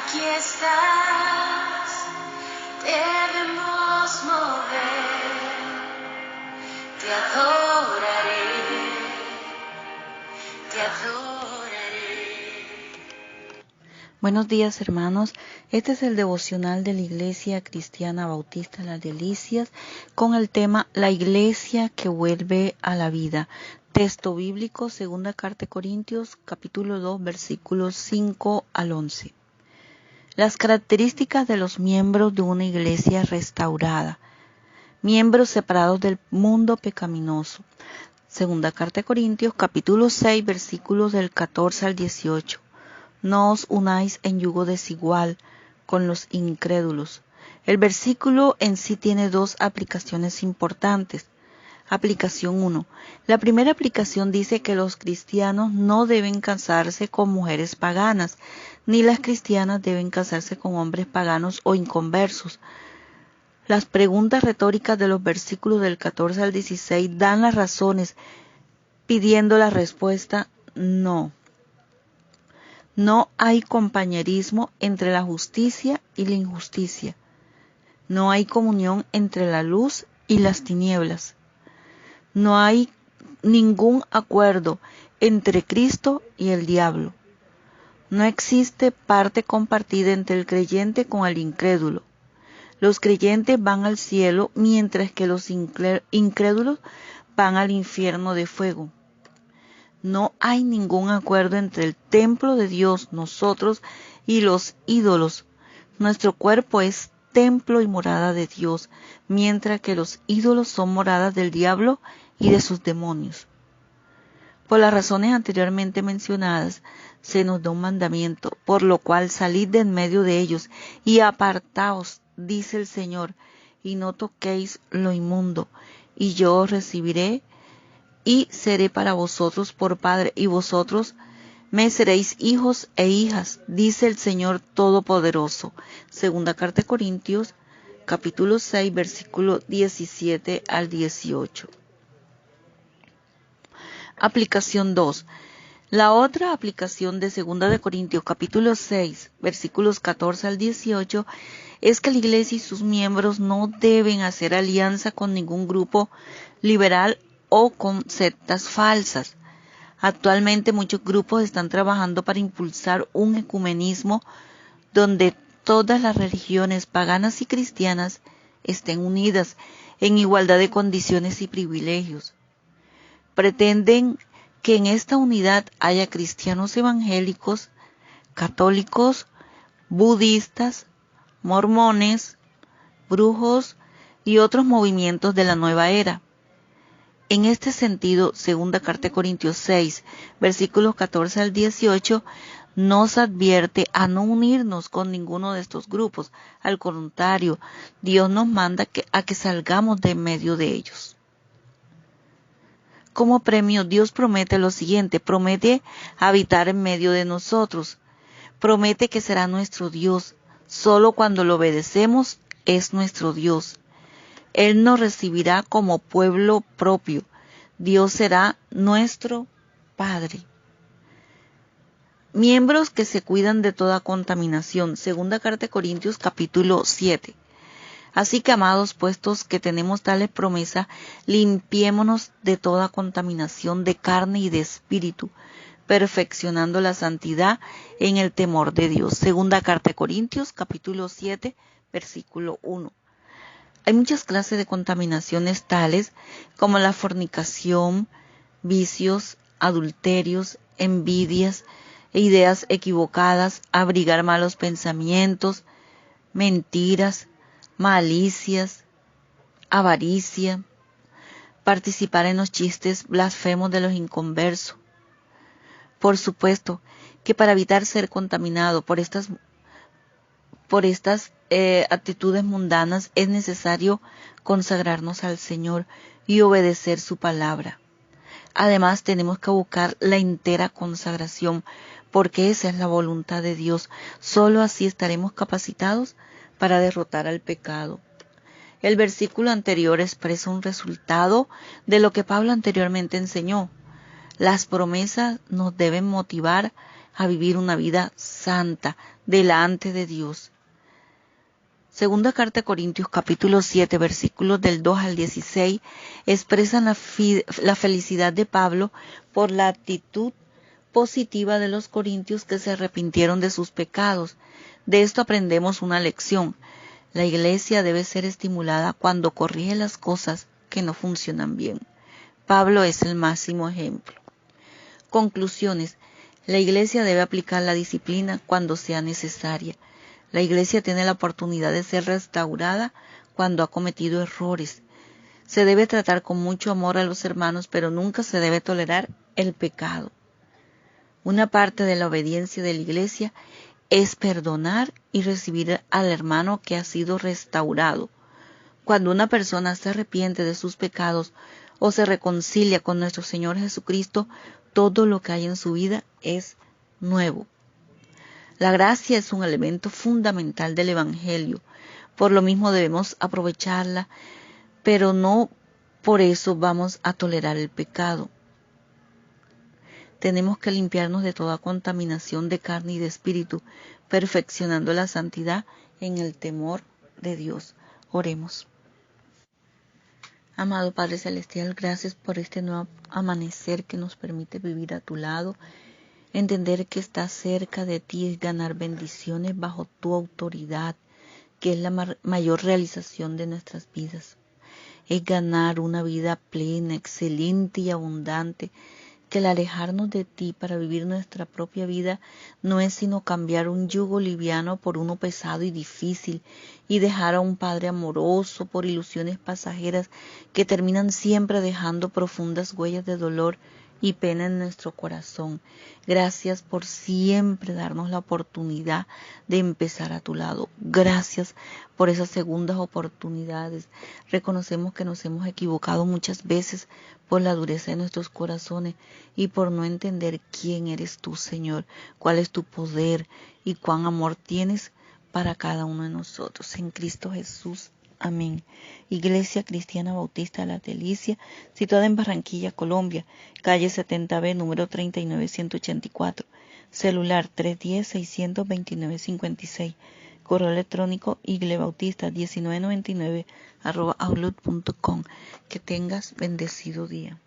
Aquí estás, debemos mover, te adoraré, te adoraré. Buenos días, hermanos. Este es el devocional de la Iglesia Cristiana Bautista Las Delicias con el tema La Iglesia que vuelve a la vida. Texto bíblico, segunda carta de Corintios, capítulo 2, versículos 5 al 11. Las características de los miembros de una iglesia restaurada. Miembros separados del mundo pecaminoso. Segunda carta de Corintios, capítulo 6, versículos del 14 al 18. No os unáis en yugo desigual con los incrédulos. El versículo en sí tiene dos aplicaciones importantes. Aplicación 1. La primera aplicación dice que los cristianos no deben casarse con mujeres paganas, ni las cristianas deben casarse con hombres paganos o inconversos. Las preguntas retóricas de los versículos del 14 al 16 dan las razones, pidiendo la respuesta no. No hay compañerismo entre la justicia y la injusticia. No hay comunión entre la luz y las tinieblas. No hay ningún acuerdo entre Cristo y el diablo. No existe parte compartida entre el creyente con el incrédulo. Los creyentes van al cielo mientras que los incrédulos van al infierno de fuego. No hay ningún acuerdo entre el templo de Dios, nosotros, y los ídolos. Nuestro cuerpo es templo y morada de Dios, mientras que los ídolos son moradas del diablo y de sus demonios. Por las razones anteriormente mencionadas, se nos da un mandamiento, por lo cual salid de en medio de ellos y apartaos, dice el Señor, y no toquéis lo inmundo, y yo os recibiré y seré para vosotros por Padre, y vosotros me seréis hijos e hijas, dice el Señor Todopoderoso. Segunda carta de Corintios, capítulo 6, versículo 17 al 18. Aplicación 2. La otra aplicación de Segunda de Corintios, capítulo 6, versículos 14 al 18, es que la Iglesia y sus miembros no deben hacer alianza con ningún grupo liberal o con sectas falsas. Actualmente muchos grupos están trabajando para impulsar un ecumenismo donde todas las religiones paganas y cristianas estén unidas en igualdad de condiciones y privilegios. Pretenden que en esta unidad haya cristianos evangélicos, católicos, budistas, mormones, brujos y otros movimientos de la nueva era. En este sentido, segunda carta de Corintios 6, versículos 14 al 18, nos advierte a no unirnos con ninguno de estos grupos. Al contrario, Dios nos manda a que salgamos de en medio de ellos. Como premio, Dios promete lo siguiente, promete habitar en medio de nosotros, promete que será nuestro Dios. Solo cuando lo obedecemos es nuestro Dios. Él nos recibirá como pueblo propio. Dios será nuestro Padre. Miembros que se cuidan de toda contaminación. Segunda carta de Corintios, capítulo 7. Así que, amados, puestos que tenemos tales promesas, limpiémonos de toda contaminación de carne y de espíritu, perfeccionando la santidad en el temor de Dios. Segunda carta de Corintios, capítulo 7, versículo 1. Hay muchas clases de contaminaciones tales como la fornicación, vicios, adulterios, envidias, ideas equivocadas, abrigar malos pensamientos, mentiras, malicias, avaricia, participar en los chistes blasfemos de los inconversos. Por supuesto que para evitar ser contaminado por estas actitudes mundanas es necesario consagrarnos al Señor y obedecer su palabra. Además, tenemos que buscar la entera consagración, porque esa es la voluntad de Dios. Solo así estaremos capacitados para derrotar al pecado. El versículo anterior expresa un resultado de lo que Pablo anteriormente enseñó. Las promesas nos deben motivar a vivir una vida santa delante de Dios. Segunda carta a Corintios capítulo 7 versículos del 2 al 16 expresan la felicidad de Pablo por la actitud positiva de los corintios que se arrepintieron de sus pecados. De esto aprendemos una lección. La iglesia debe ser estimulada cuando corrige las cosas que no funcionan bien. Pablo es el máximo ejemplo. Conclusiones. La iglesia debe aplicar la disciplina cuando sea necesaria. La iglesia tiene la oportunidad de ser restaurada cuando ha cometido errores. Se debe tratar con mucho amor a los hermanos, pero nunca se debe tolerar el pecado. Una parte de la obediencia de la iglesia es perdonar y recibir al hermano que ha sido restaurado. Cuando una persona se arrepiente de sus pecados o se reconcilia con nuestro Señor Jesucristo, todo lo que hay en su vida es nuevo. La gracia es un elemento fundamental del Evangelio. Por lo mismo debemos aprovecharla, pero no por eso vamos a tolerar el pecado. Tenemos que limpiarnos de toda contaminación de carne y de espíritu, perfeccionando la santidad en el temor de Dios. Oremos. Amado Padre Celestial, gracias por este nuevo amanecer que nos permite vivir a tu lado. Entender que estar cerca de ti es ganar bendiciones bajo tu autoridad, que es la mayor realización de nuestras vidas. Es ganar una vida plena, excelente y abundante, que al alejarnos de ti para vivir nuestra propia vida no es sino cambiar un yugo liviano por uno pesado y difícil y dejar a un Padre amoroso por ilusiones pasajeras que terminan siempre dejando profundas huellas de dolor y pena en nuestro corazón. Gracias por siempre darnos la oportunidad de empezar a tu lado. Gracias por esas segundas oportunidades. Reconocemos que nos hemos equivocado muchas veces por la dureza de nuestros corazones y por no entender quién eres tú, Señor, cuál es tu poder y cuán amor tienes para cada uno de nosotros. En Cristo Jesús. Amén. Iglesia Cristiana Bautista de las Delicias, situada en Barranquilla, Colombia, calle 70B, número 39184, celular 310-629-56, correo electrónico iglebautista1999 @outlook.com. Que tengas bendecido día.